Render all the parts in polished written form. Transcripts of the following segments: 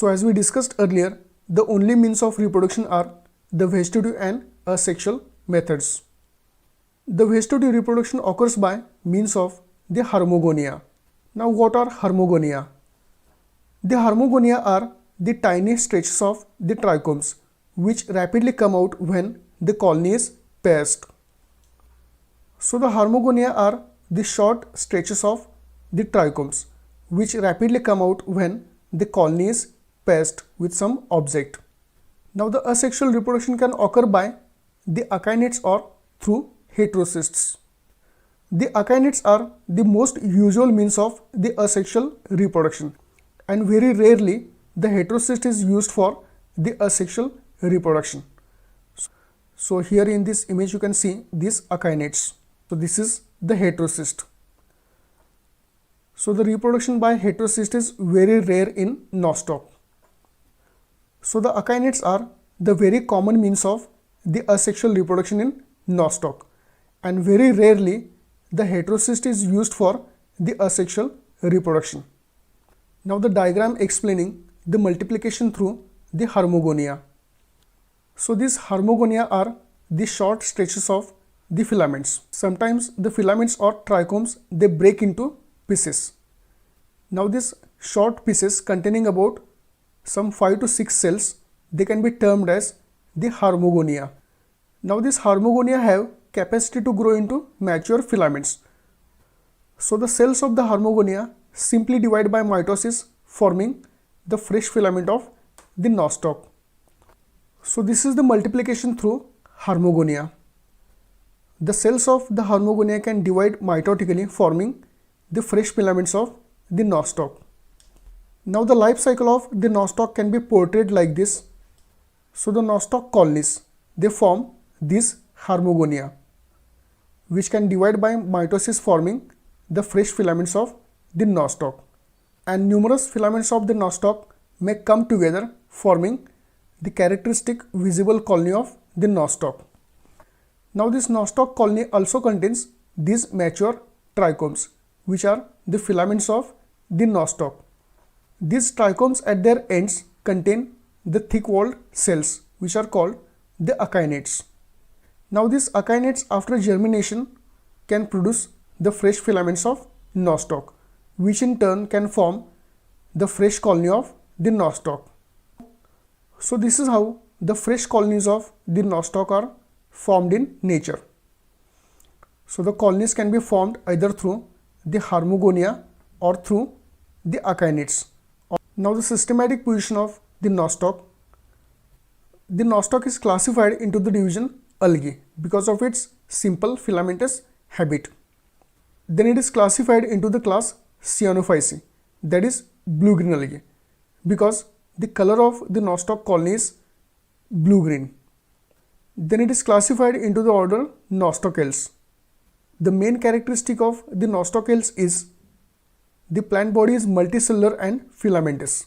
So as we discussed earlier, the only means of reproduction are the vegetative and asexual methods. The vegetative reproduction occurs by means of the hormogonia. Now what are hormogonia? The hormogonia are the tiny stretches of the trichomes which rapidly come out when the colony is paired. So the hormogonia are the short stretches of the trichomes which rapidly come out when the colony is paired with some object. Now the asexual reproduction can occur by the akinets or through heterocysts. The akinets are the most usual means of the asexual reproduction, and very rarely the heterocyst is used for the asexual reproduction. So here in this image you can see these akinets. So this is the heterocyst. So the reproduction by heterocyst is very rare in nostoc. So the akinets are the very common means of the asexual reproduction in nostoc, and very rarely the heterocyst is used for the asexual reproduction. Now the diagram explaining the multiplication through the hormogonia. So these hormogonia are the short stretches of the filaments. Sometimes the filaments or trichomes, they break into pieces. Now these short pieces containing about some 5 to 6 cells, they can be termed as the hormogonia. Now these hormogonia have capacity to grow into mature filaments. So the cells of the hormogonia simply divide by mitosis, forming the fresh filament of the nostoc. So this is the multiplication through hormogonia. The cells of the hormogonia can divide mitotically, forming the fresh filaments of the nostoc. Now the life cycle of the nostoc can be portrayed like this. So the nostoc colonies, they form these hormogonia, which can divide by mitosis, forming the fresh filaments of the nostoc, and numerous filaments of the nostoc may come together, forming the characteristic visible colony of the nostoc. Now this nostoc colony also contains these mature trichomes, which are the filaments of the nostoc. These trichomes at their ends contain the thick-walled cells, which are called the akinets. Now these akinets, after germination, can produce the fresh filaments of nostoc, which in turn can form the fresh colony of the nostoc. So this is how the fresh colonies of the nostoc are formed in nature. So the colonies can be formed either through the hormogonia or through the akinets. Now the systematic position of the nostoc. The nostoc is classified into the division algae because of its simple filamentous habit. Then it is classified into the class Cyanophyceae, that is blue-green algae, because the color of the nostoc colony is blue-green. Then it is classified into the order Nostocales. The main characteristic of the Nostocales is the plant body is multicellular and filamentous.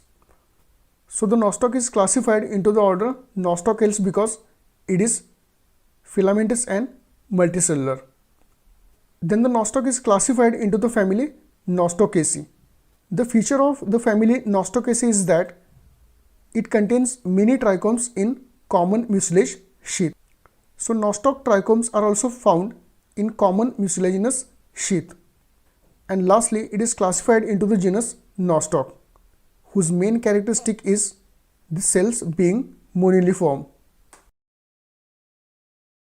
So the nostoc is classified into the order Nostocales because it is filamentous and multicellular. Then the nostoc is classified into the family Nostocaceae. The feature of the family Nostocaceae is that it contains many trichomes in common mucilage sheath. So nostoc trichomes are also found in common mucilaginous sheath. And lastly, it is classified into the genus Nostoc, whose main characteristic is the cells being moniliform.